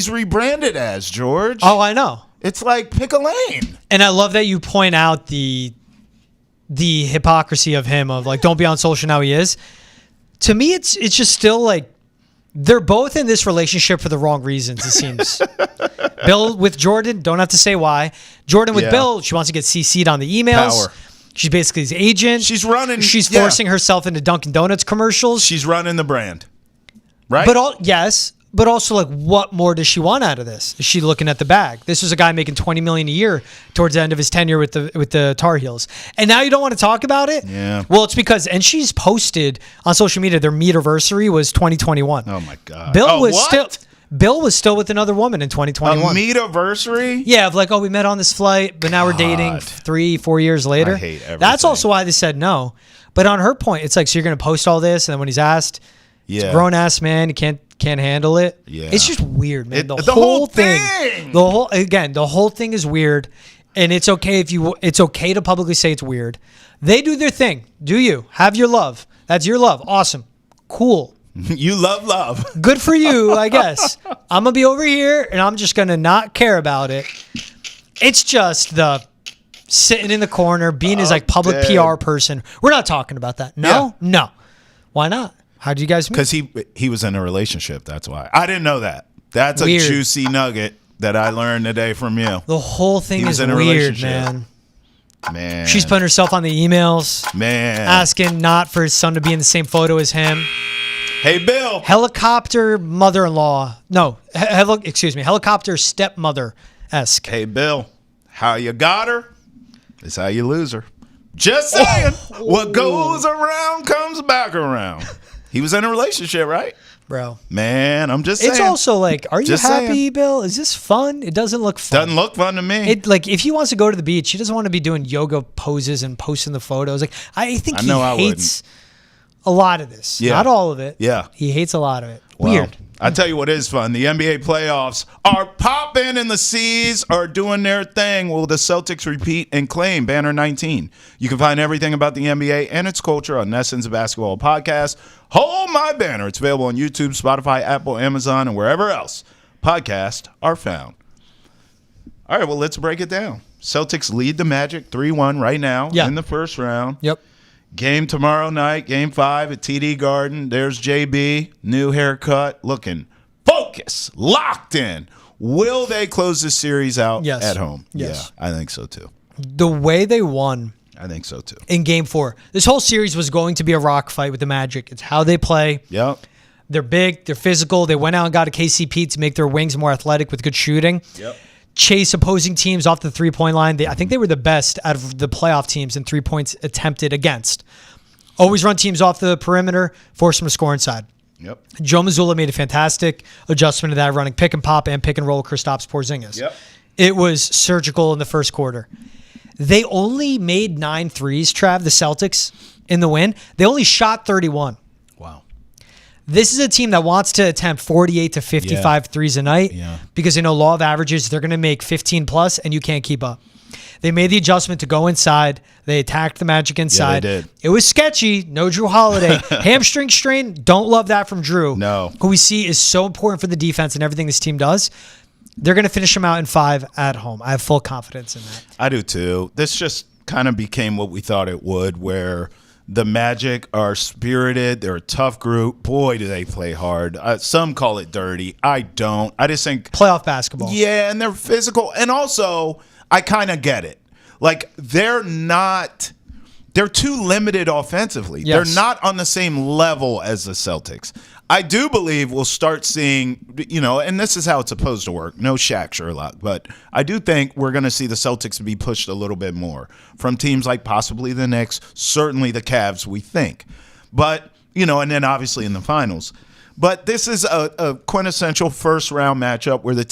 rebranded as, George. Oh, I know. It's like pick a lane. And I love that you point out the hypocrisy of him of like, don't be on social now he is. To me, it's just still like they're both in this relationship for the wrong reasons, it seems. Bill with Jordan, don't have to say why. Jordan with Bill, she wants to get CC'd on the emails. Power. She's basically his agent. She's running. She's forcing herself into Dunkin' Donuts commercials. She's running the brand. Right? But also, like, what more does she want out of this? Is she looking at the bag? This was a guy making $20 million a year towards the end of his tenure with the Tar Heels, and now you don't want to talk about it. Yeah. Well, it's because, and she's posted on social media their meet-versary was 2021. Oh my God. Bill was still with another woman in 2021. A meet-versary? Yeah, of like, oh, we met on this flight, but now we're dating 3-4 years later. I hate everything. That's also why they said no. But on her point, it's like, so you're going to post all this, and then when he's asked, it's a grown-ass man, he can't handle it. Yeah. It's just weird, man. The whole thing. The whole thing is weird, and it's okay it's okay to publicly say it's weird. They do their thing. Do you? Have your love. That's your love. Awesome. Cool. You love. Good for you, I guess. I'm going to be over here, and I'm just going to not care about it. It's just the sitting in the corner, being his like public PR person. We're not talking about that. No? Yeah. No. Why not? How did you guys meet? Because he was in a relationship. That's why. I didn't know that. That's weird. A juicy nugget that I learned today from you. The whole thing is weird, man. She's putting herself on the emails. Man. Asking not for his son to be in the same photo as him. Hey, Bill. Helicopter mother-in-law. No, helicopter stepmother-esque. Hey, Bill. How you got her is how you lose her. Just saying. What goes around comes back around. He was in a relationship, right? Bro. Man, I'm just saying. It's also like, are you Just happy, saying. Bill? Is this fun? It doesn't look fun. Doesn't look fun to me. If he wants to go to the beach, he doesn't want to be doing yoga poses and posting the photos. Like, I think he hates a lot of this. Yeah. Not all of it. Yeah. He hates a lot of it. Well, Weird. I tell you what is fun. The NBA playoffs are popping and the C's are doing their thing. Will the Celtics repeat and claim Banner 19? You can find everything about the NBA and its culture on Nesson's Basketball Podcast. Hold my banner. It's available on YouTube, Spotify, Apple, Amazon, and wherever else podcasts are found. All right, well, let's break it down. Celtics lead the Magic 3-1 right now in the first round. Yep. Game tomorrow night, Game 5 at TD Garden. There's JB, new haircut, looking focused, locked in. Will they close this series out at home? Yes. Yeah, I think so too. The way they won I think so too. in Game 4, this whole series was going to be a rock fight with the Magic. It's how they play. Yep. They're big. They're physical. They went out and got a KCP to make their wings more athletic with good shooting. Yep. Chase opposing teams off the three-point line. I think they were the best out of the playoff teams in 3 points attempted against. Always run teams off the perimeter, force them to score inside. Yep. Joe Mazzulla made a fantastic adjustment to that, running pick and pop and pick and roll Kristaps Porzingis. Yep. It was surgical in the first quarter. They only made 9 threes, Trav, the Celtics, in the win. They only shot 31. Wow. This is a team that wants to attempt 48 to 55 threes a night because they know law of averages. They're going to make 15 plus, and you can't keep up. They made the adjustment to go inside. They attacked the Magic inside. Yeah, they did. It was sketchy. No Drew Holiday. Hamstring strain. Don't love that from Drew. No. Who we see is so important for the defense and everything this team does. They're going to finish them out in 5 at home. I have full confidence in that. I do too. This just kind of became what we thought it would, where the Magic are spirited. They're a tough group. Boy, do they play hard. Some call it dirty. I don't. I just think Playoff basketball. Yeah, and they're physical. And also, I kind of get it. Like, they're too limited offensively. Yes. They're not on the same level as the Celtics. I do believe we'll start seeing, and this is how it's supposed to work. No Shaq Sherlock, but I do think we're going to see the Celtics be pushed a little bit more from teams like possibly the Knicks, certainly the Cavs, we think. But, and then obviously in the finals. But this is a quintessential first-round matchup where the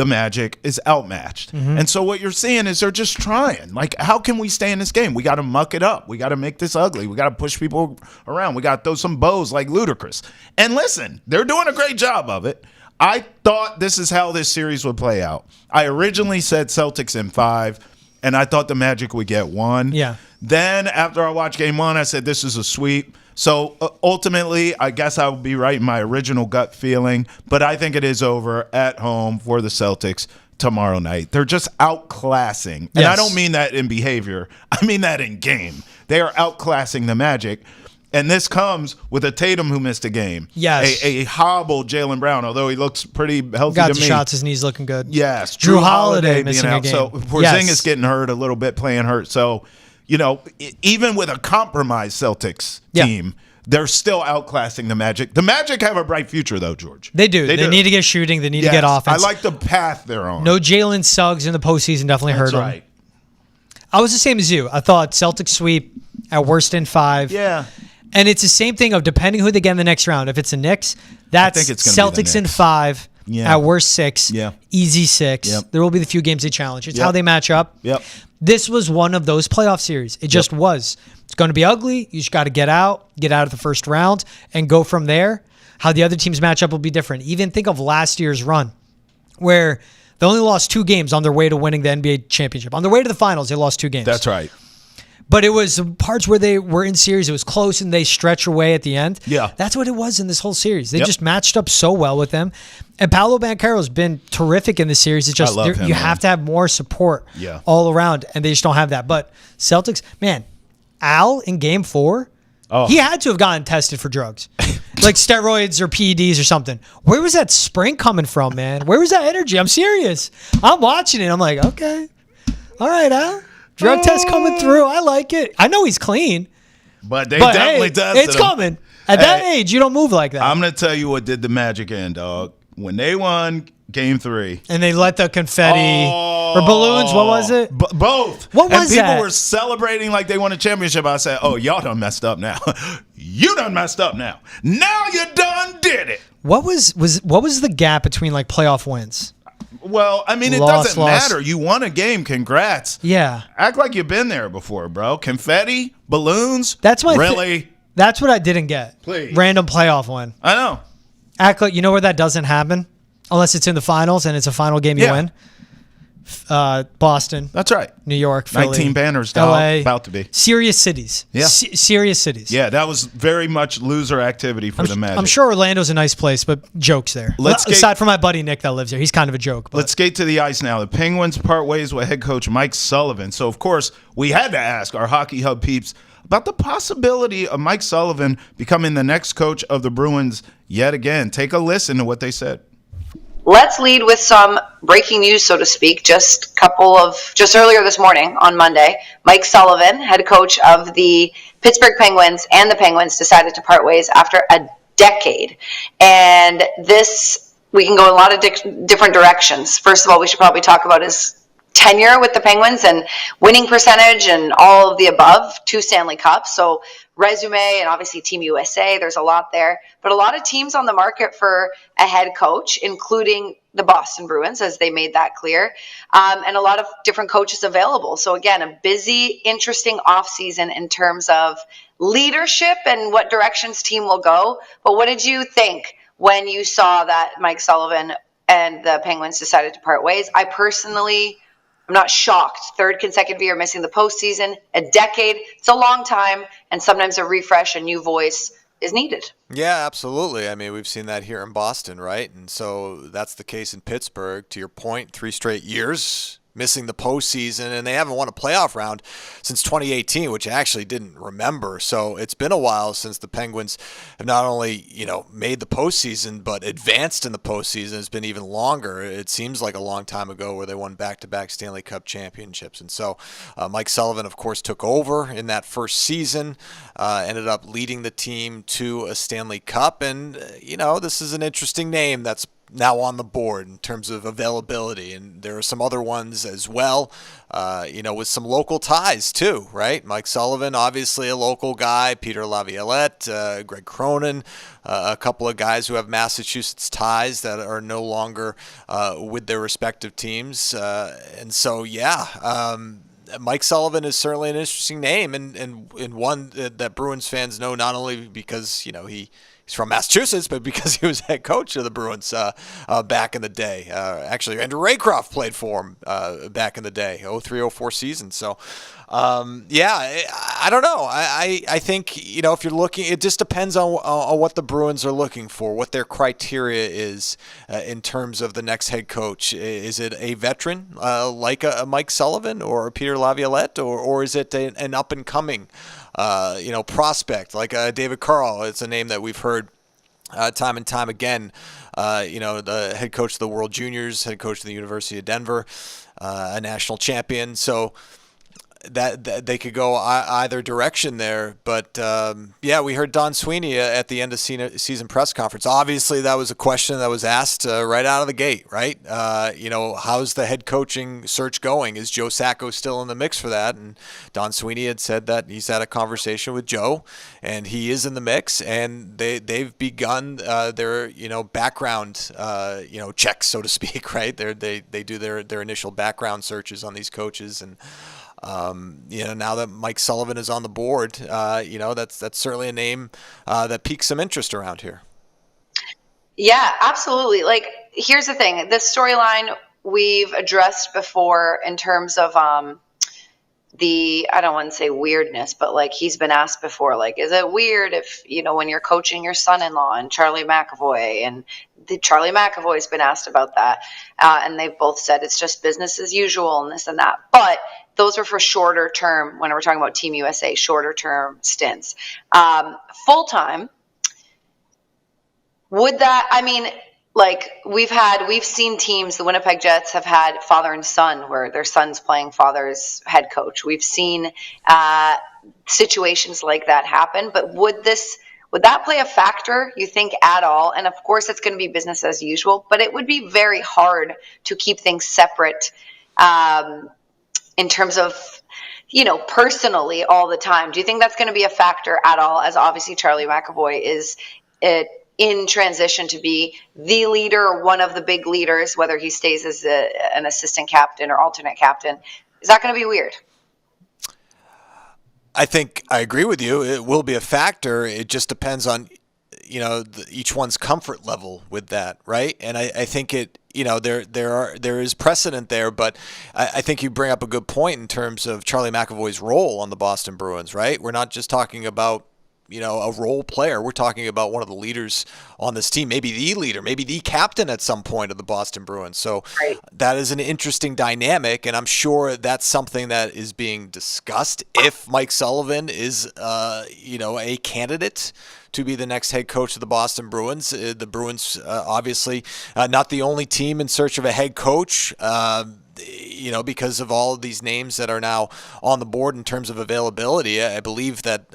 Magic is outmatched. Mm-hmm. And so what you're seeing is they're just trying. Like, how can we stay in this game? We got to muck it up. We got to make this ugly. We got to push people around. We got to throw some bows like Ludacris. And listen, they're doing a great job of it. I thought this is how this series would play out. I originally said Celtics in 5, and I thought the Magic would get 1. Yeah. Then after I watched Game 1, I said this is a sweep. So ultimately, I guess I would be right in my original gut feeling, but I think it is over at home for the Celtics tomorrow night. They're just outclassing. And I don't mean that in behavior. I mean that in game. They are outclassing the Magic. And this comes with a Tatum who missed a game. Yes. A hobbled Jaylen Brown, although he looks pretty healthy Got to the me. shots, his knee's looking good. Yes. Drew Holiday missing being a out. game. So Porzingis getting hurt a little bit, playing hurt. So, even with a compromised Celtics team, they're still outclassing the Magic. The Magic have a bright future, though, George. They do. They need to get shooting. They need to get offense. I like the path they're on. No Jalen Suggs in the postseason definitely hurt them. That's right. I was the same as you. I thought Celtics sweep at worst in 5. Yeah. And it's the same thing of depending who they get in the next round. If it's the Knicks, that's I think it's gonna be the Celtics in Knicks. 5. Yeah. At worst 6. Yeah. Easy 6. Yep. There will be the few games they challenge. It's Yep. how they match up. Yep. This was one of those playoff series. It just was. It's going to be ugly. You just got to get out of the first round, and go from there. How the other teams match up will be different. Even think of last year's run, where they only lost 2 games on their way to winning the NBA championship. On their way to the finals, they lost 2 games. That's right. But it was parts where they were in series. It was close, and they stretch away at the end. Yeah. That's what it was in this whole series. They just matched up so well with them. And Paolo Banchero's been terrific in this series. It's just I love him, you man. have to have more support all around, and they just don't have that. But Celtics, man, Al in Game 4, he had to have gotten tested for drugs. Like steroids or PEDs or something. Where was that spring coming from, man? Where was that energy? I'm serious. I'm watching it. I'm like, okay. All right, Al. Drug test coming through. I like it. I know he's clean. But they definitely tested it's him. coming. At that age, you don't move like that. I'm going to tell you what did the magic in, dog. When they won Game 3. And they let the confetti or balloons, what was it? Both. What was and people that? were celebrating like they won a championship. I said, oh, y'all done messed up now. You done messed up now. Now you done did it. What was the gap between like playoff wins? Well, I mean, it doesn't matter. You won a game. Congrats. Yeah. Act like you've been there before, bro. Confetti, balloons. That's my really. That's what I didn't get. Please. Random playoff win. I know. Act like you know where that doesn't happen, unless it's in the finals and it's a final game you win. Boston. That's right. New York, Philly, 19 banners, dog. LA. About to be. Serious cities. Yeah. Serious cities. Yeah, that was very much loser activity for the Magic. I'm sure Orlando's a nice place, but jokes there. Aside from my buddy Nick that lives there. He's kind of a joke. But. Let's skate to the ice now. The Penguins part ways with head coach Mike Sullivan. So, of course, we had to ask our Hockey Hub peeps about the possibility of Mike Sullivan becoming the next coach of the Bruins yet again. Take a listen to what they said. Let's lead with some breaking news, so to speak. Just earlier this morning on Monday, Mike Sullivan, head coach of the Pittsburgh Penguins, and the Penguins decided to part ways after a decade. And this, we can go in a lot of different directions. First of all, we should probably talk about his tenure with the Penguins and winning percentage and all of the above, 2 Stanley Cups. So resume and obviously Team USA, there's a lot there. But a lot of teams on the market for a head coach, including the Boston Bruins, as they made that clear, and a lot of different coaches available. So again, a busy, interesting offseason in terms of leadership and what directions team will go. But what did you think when you saw that Mike Sullivan and the Penguins decided to part ways? I personally, I'm not shocked. 3rd consecutive year missing the postseason, a decade. It's a long time, and sometimes a refresh, a new voice is needed. Yeah, absolutely. I mean, we've seen that here in Boston, right? And so that's the case in Pittsburgh. To your point, 3 straight years missing the postseason, and they haven't won a playoff round since 2018, which I actually didn't remember. So it's been a while since the Penguins have not only, made the postseason, but advanced in the postseason. It's been even longer. It seems like a long time ago where they won back-to-back Stanley Cup championships. And so Mike Sullivan, of course, took over in that first season, ended up leading the team to a Stanley Cup. And, this is an interesting name that's now on the board in terms of availability, and there are some other ones as well, with some local ties too, right? Mike Sullivan, obviously a local guy, Peter Laviolette, Greg Cronin, a couple of guys who have Massachusetts ties that are no longer with their respective teams, and so Mike Sullivan is certainly an interesting name, and one that Bruins fans know not only because he's from Massachusetts, but because he was head coach of the Bruins back in the day. Actually, Andrew Raycroft played for him back in the day, 03-04 season. So, I don't know. I think, if you're looking, it just depends on what the Bruins are looking for, what their criteria is in terms of the next head coach. Is it a veteran like a Mike Sullivan or a Peter Laviolette, or is it an up-and-coming prospect like David Carl? It's a name that we've heard time and time again. The head coach of the World Juniors, head coach of the University of Denver, a national champion. So that they could go either direction there. But, we heard Don Sweeney at the end of season press conference. Obviously, that was a question that was asked right out of the gate, right? How's the head coaching search going? Is Joe Sacco still in the mix for that? And Don Sweeney had said that he's had a conversation with Joe, and he is in the mix, and they've begun their, background, checks, so to speak, right? They do their initial background searches on these coaches, and now that Mike Sullivan is on the board, that's certainly a name that piques some interest around here. Yeah, absolutely. Like, here's the thing. This storyline we've addressed before in terms of I don't want to say weirdness, but like he's been asked before, like, is it weird if, when you're coaching your son-in-law and Charlie McAvoy, and Charlie McAvoy's been asked about that. And they've both said it's just business as usual and this and that. But those are for shorter term, when we're talking about Team USA, shorter term stints. Full-time, would that, we've seen teams, the Winnipeg Jets have had father and son where their son's playing father's head coach. We've seen situations like that happen, but would Would that play a factor, you think, at all? And of course, it's going to be business as usual, but it would be very hard to keep things separate in terms of, personally all the time. Do you think that's going to be a factor at all, as obviously Charlie McAvoy is in transition to be the leader or one of the big leaders, whether he stays as an assistant captain or alternate captain? Is that going to be weird? I think I agree with you. It will be a factor. It just depends on, each one's comfort level with that, right? And I think there is precedent there, but I think you bring up a good point in terms of Charlie McAvoy's role on the Boston Bruins, right? We're not just talking about a role player. We're talking about one of the leaders on this team, maybe the leader, maybe the captain at some point of the Boston Bruins. So That is an interesting dynamic, and I'm sure that's something that is being discussed if Mike Sullivan is, a candidate to be the next head coach of the Boston Bruins. The Bruins, obviously, not the only team in search of a head coach. Because of all of these names that are now on the board in terms of availability. I believe that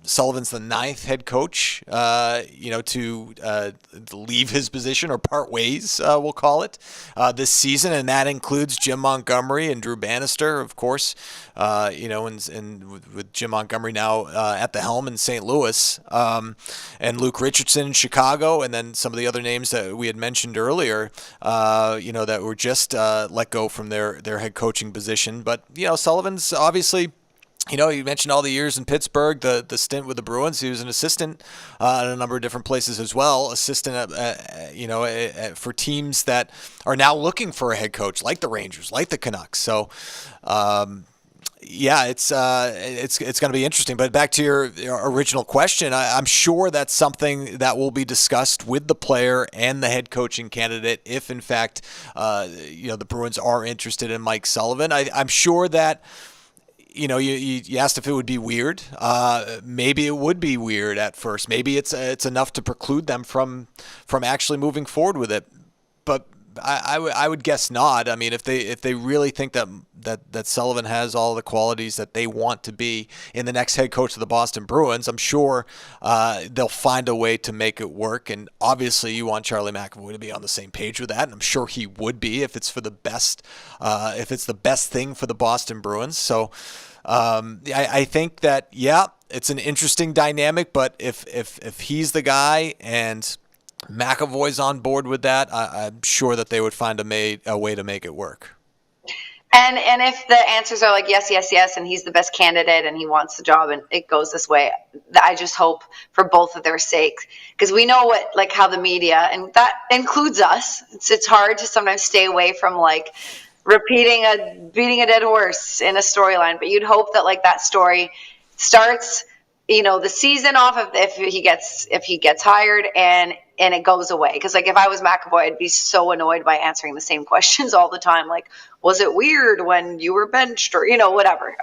Sullivan's the 9th head coach, to leave his position or part ways, we'll call it, this season. And that includes Jim Montgomery and Drew Bannister, of course, and with Jim Montgomery now at the helm in St. Louis, and Luke Richardson in Chicago, and then some of the other names that we had mentioned earlier, that were just let go from their head coaching position. But, Sullivan's obviously... you mentioned all the years in Pittsburgh, the stint with the Bruins. He was an assistant at a number of different places as well. Assistant, for teams that are now looking for a head coach, like the Rangers, like the Canucks. So, it's going to be interesting. But back to your original question, I'm sure that's something that will be discussed with the player and the head coaching candidate if, in fact, the Bruins are interested in Mike Sullivan. I'm sure that. You asked if it would be weird. Maybe it would be weird at first. Maybe it's enough to preclude them from actually moving forward with it. But I would guess not. I mean, if they really think that Sullivan has all the qualities that they want to be in the next head coach of the Boston Bruins, I'm sure they'll find a way to make it work. And obviously, you want Charlie McAvoy to be on the same page with that, and I'm sure he would be if it's for the best, if it's the best thing for the Boston Bruins. So I think that it's an interesting dynamic. But if he's the guy and McAvoy's on board with that, I'm sure that they would find a way to make it work. And if the answers are like yes, yes, yes, and he's the best candidate and he wants the job and it goes this way, I just hope for both of their sakes, because we know how the media, and that includes us, it's hard to sometimes stay away from beating a dead horse in a storyline, but you'd hope that that story starts the season off if he gets hired and it goes away. Because if I was McAvoy, I'd be so annoyed by answering the same questions all the time. Was it weird when you were benched or whatever?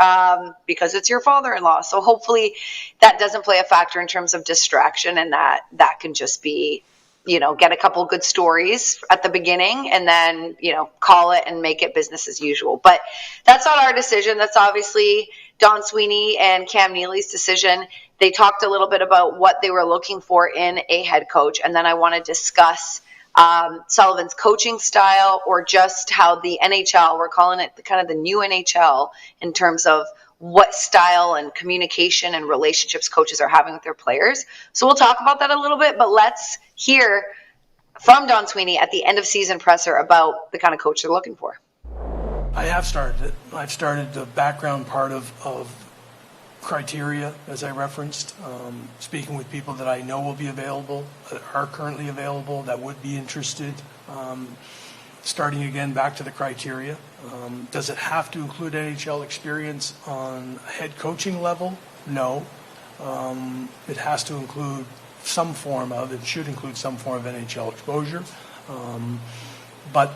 Because it's your father-in-law. So hopefully that doesn't play a factor in terms of distraction, and that can just be get a couple good stories at the beginning and then call it and make it business as usual. But that's not our decision. That's obviously Don Sweeney and Cam Neely's decision. They talked a little bit about what they were looking for in a head coach, and then I want to discuss Sullivan's coaching style, or just how the NHL, we're calling it kind of the new NHL, in terms of what style and communication and relationships coaches are having with their players. So we'll talk about that a little bit, but let's hear from Don Sweeney at the end of season presser about the kind of coach they're looking for. I have started it. I've started the background part of criteria, as I referenced, speaking with people that I know will be available, that are currently available, that would be interested. Starting again back to the criteria. Does it have to include NHL experience on a head coaching level? No. It has to include some form of, it should include some form of NHL exposure. But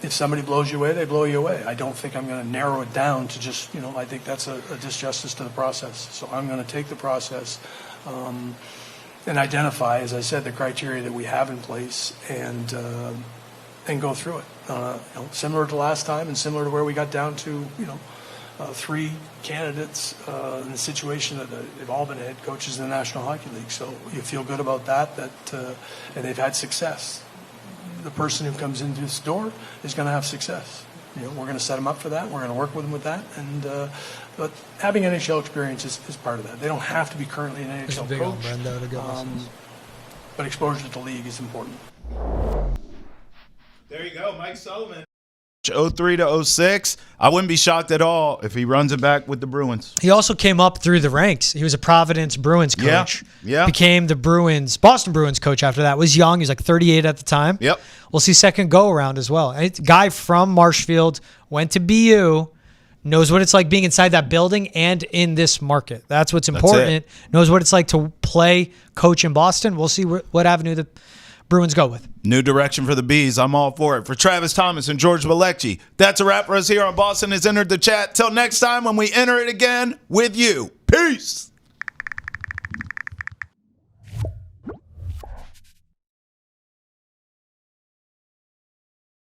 if somebody blows you away, they blow you away. I don't think I'm going to narrow it down to just, I think that's a disjustice to the process. So I'm going to take the process and identify, as I said, the criteria that we have in place and go through it. Similar to last time and similar to where we got down to, three candidates in the situation that they've all been head coaches in the National Hockey League. So you feel good about that, and they've had success. The person who comes into this door is going to have success. We're going to set them up for that. We're going to work with them with that. And but having NHL experience is part of that. They don't have to be currently an NHL coach. But exposure to the league is important. There you go, Mike Sullivan. 03 to 06. I wouldn't be shocked at all if he runs it back with the Bruins. He also came up through the ranks. He was a Providence Bruins coach. Yeah. Became the Boston Bruins coach after that. Was young. He was like 38 at the time. Yep. We'll see second go around as well. A guy from Marshfield, went to BU, knows what it's like being inside that building and in this market. That's what's important. Knows what it's like to play coach in Boston. We'll see what avenue the Bruins go with. New direction for the Bees. I'm all for it. For Travis Thomas and George Balecki, that's a wrap for us here on Boston Has Entered the Chat. Till next time when we enter it again with you. Peace.